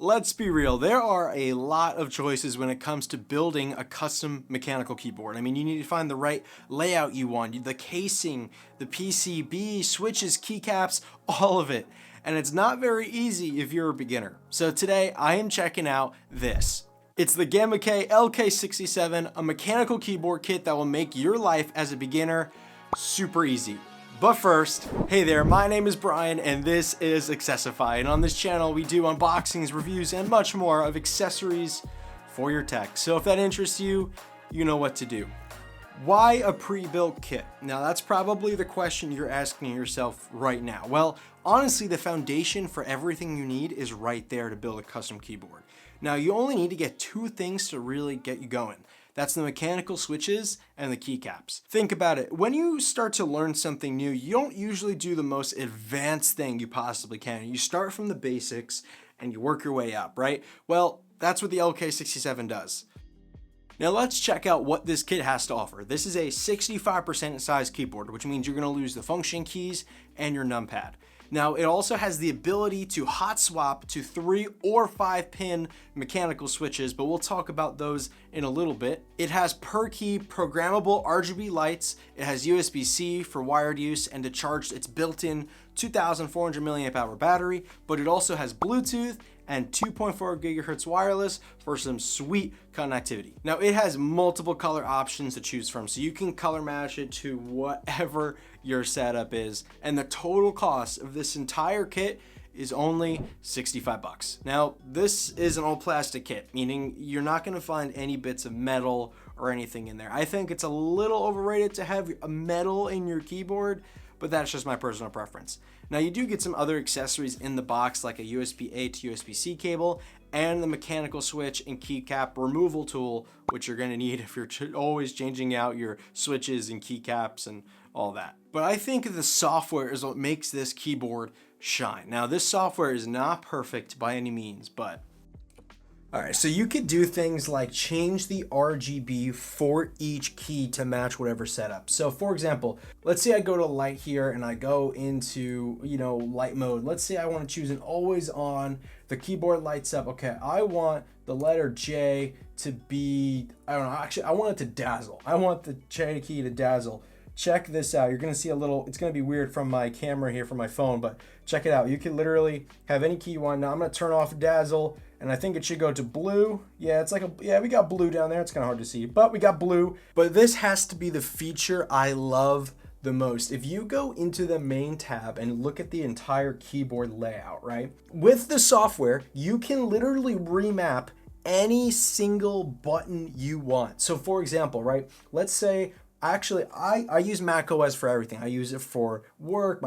Let's be real, there are a lot of choices when it comes to building a custom mechanical keyboard. I mean, you need to find the right layout you want, the casing, the PCB, switches, keycaps, all of it. And it's not very easy if you're a beginner. So today I am checking out this. It's the GamaKay LK67, a mechanical keyboard kit that will make your life as a beginner super easy. But first, hey there, my name is Brian and this is Accessify, and on this channel we do unboxings, reviews, and much more of accessories for your tech. So if that interests you, you know what to do. Why a pre-built kit? Now that's probably the question you're asking yourself right now. Well, honestly, the foundation for everything you need is right there to build a custom keyboard. Now you only need to get two things to really get you going. That's the mechanical switches and the keycaps. Think about it. When you start to learn something new, you don't usually do the most advanced thing you possibly can. You start from the basics and you work your way up, right? Well, that's what the LK67 does. Now let's check out what this kit has to offer. This is a 65% size keyboard, which means you're gonna lose the function keys and your numpad. Now, it also has the ability to hot swap to 3 or 5 pin mechanical switches, but we'll talk about those in a little bit. It has per key programmable RGB lights. It has USB-C for wired use and to charge its built-in 2,400 milliamp hour battery, but it also has Bluetooth and 2.4 gigahertz wireless for some sweet connectivity. Now it has multiple color options to choose from, so you can color match it to whatever your setup is. And the total cost of this entire kit is only 65 bucks. Now this is an all plastic kit, meaning you're not gonna find any bits of metal or anything in there. I think it's a little overrated to have a metal in your keyboard, but that's just my personal preference. Now you do get some other accessories in the box, like a USB-A to USB-C cable and the mechanical switch and keycap removal tool, which you're gonna need if you're always changing out your switches and keycaps and all that. But I think the software is what makes this keyboard shine. Now this software is not perfect by any means, but all right, so you could do things like change the RGB for each key to match whatever setup. So for example, let's say I go to light here and I go into, light mode. Let's say I want to choose an always on, the keyboard lights up. Okay, I want the letter J to be, I don't know, actually I want it to dazzle. I want the J key to dazzle. Check this out. You're gonna see a little, it's gonna be weird from my camera here from my phone, but check it out. You can literally have any key you want. Now I'm gonna turn off dazzle, and I think it should go to blue. Yeah, it's like we got blue down there. It's kind of hard to see, but we got blue. But this has to be the feature I love the most. If you go into the main tab and look at the entire keyboard layout, right? With the software, you can literally remap any single button you want. So for example, right? Let's say, actually, I use macOS for everything. I use it for work.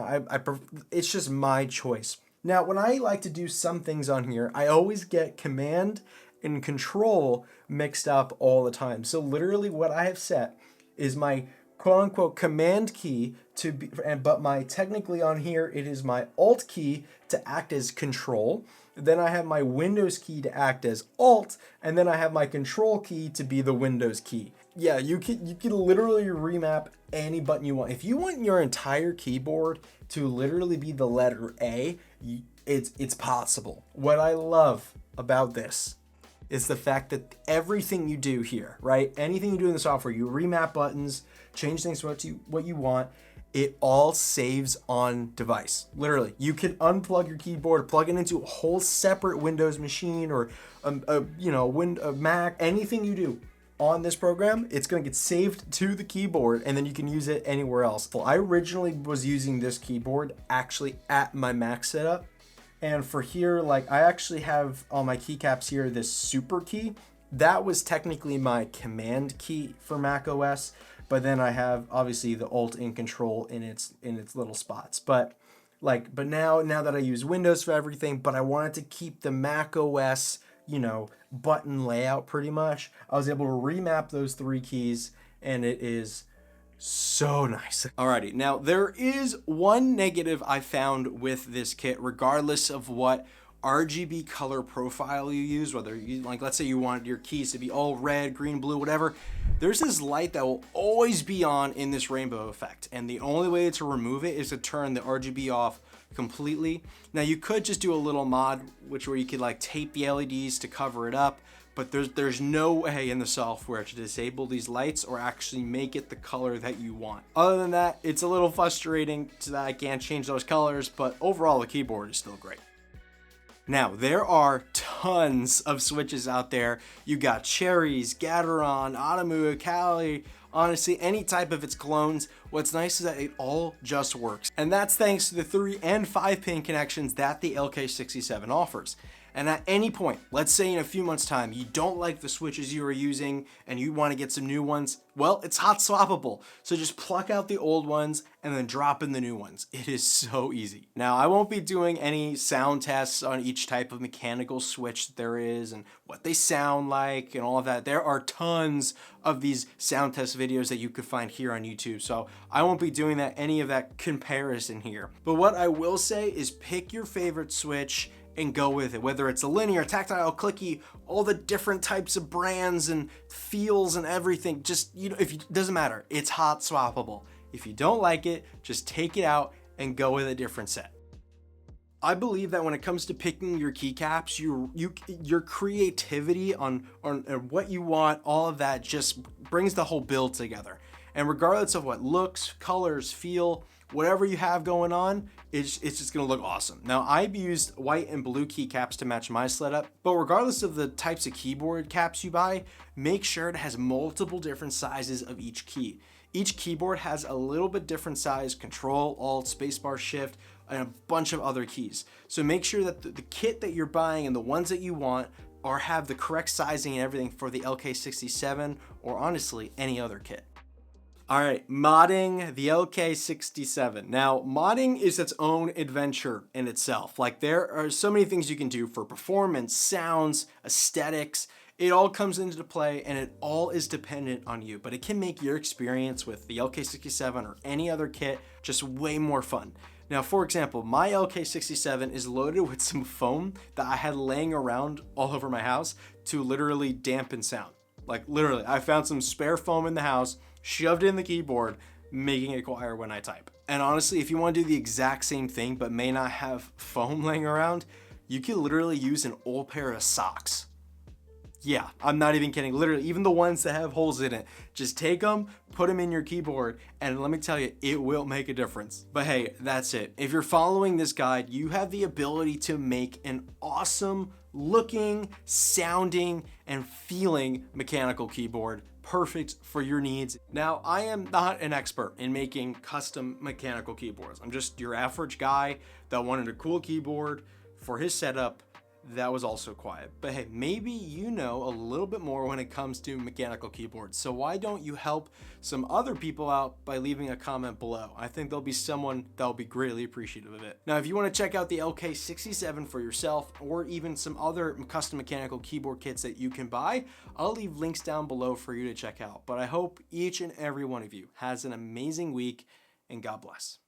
It's just my choice. Now, when I like to do some things on here, I always get command and control mixed up all the time. So literally what I have set is my quote unquote command key to be, but technically on here, it is my alt key to act as control. Then I have my Windows key to act as alt, and then I have my control key to be the Windows key. Yeah, you can literally remap any button you want. If you want your entire keyboard to literally be the letter A, it's possible. What I love about this is the fact that everything you do here, right? Anything you do in the software, you remap buttons, change things to what you want, it all saves on device. Literally, you can unplug your keyboard, plug it into a whole separate Windows machine or a Mac, anything you do on this program, it's going to get saved to the keyboard and then you can use it anywhere else. Well, I originally was using this keyboard actually at my Mac setup. And for here, like I actually have on my keycaps here, this super key. That was technically my command key for Mac OS. But then I have obviously the alt and control in its little spots. But now that I use Windows for everything, but I wanted to keep the Mac OS, button layout pretty much, I was able to remap those 3 keys and it is so nice. Alrighty, now there is one negative I found with this kit, regardless of what RGB color profile you use, whether you let's say you wanted your keys to be all red, green, blue, whatever, there's this light that will always be on in this rainbow effect, and the only way to remove it is to turn the RGB off completely. Now you could just do a little mod, where you could like tape the LEDs to cover it up, but there's no way in the software to disable these lights or actually make it the color that you want. Other than that, it's a little frustrating so that I can't change those colors, but overall the keyboard is still great. Now, there are tons of switches out there. You got Cherries, Gateron, Atamu, Kali, honestly, any type of its clones. What's nice is that it all just works. And that's thanks to the 3 and 5 pin connections that the LK67 offers. And at any point, let's say in a few months' time, you don't like the switches you are using and you want to get some new ones, well, it's hot swappable. So just pluck out the old ones and then drop in the new ones. It is so easy. Now, I won't be doing any sound tests on each type of mechanical switch that there is and what they sound like and all of that. There are tons of these sound test videos that you could find here on YouTube. So I won't be doing any of that comparison here. But what I will say is pick your favorite switch and go with it, whether it's a linear, tactile, clicky, all the different types of brands and feels and everything. Just, it doesn't matter. It's hot swappable. If you don't like it, just take it out and go with a different set. I believe that when it comes to picking your keycaps, your creativity on what you want, all of that just brings the whole build together. And regardless of what looks, colors, feel, whatever you have going on, it's just gonna look awesome. Now, I've used white and blue keycaps to match my setup, but regardless of the types of keyboard caps you buy, make sure it has multiple different sizes of each key. Each keyboard has a little bit different size, Control, Alt, Spacebar, Shift, and a bunch of other keys. So make sure that the kit that you're buying and the ones that you want have the correct sizing and everything for the LK67 or honestly any other kit. All right, modding the LK67. Now, modding is its own adventure in itself. Like, there are so many things you can do for performance, sounds, aesthetics. It all comes into play and it all is dependent on you, but it can make your experience with the LK67 or any other kit just way more fun. Now, for example, my LK67 is loaded with some foam that I had laying around all over my house to literally dampen sound. Like, literally, I found some spare foam in the house, shoved it in the keyboard, making it quieter when I type. And honestly, if you want to do the exact same thing but may not have foam laying around, you can literally use an old pair of socks. Yeah, I'm not even kidding. Literally, even the ones that have holes in it, just take them, put them in your keyboard, and let me tell you, it will make a difference. But hey, that's it. If you're following this guide, you have the ability to make an awesome looking, sounding, and feeling mechanical keyboard, perfect for your needs. Now, I am not an expert in making custom mechanical keyboards. I'm just your average guy that wanted a cool keyboard for his setup that was also quiet. But hey, maybe you know a little bit more when it comes to mechanical keyboards. So why don't you help some other people out by leaving a comment below? I think there'll be someone that will be greatly appreciative of it. Now, if you want to check out the LK67 for yourself or even some other custom mechanical keyboard kits that you can buy, I'll leave links down below for you to check out. But I hope each and every one of you has an amazing week and God bless.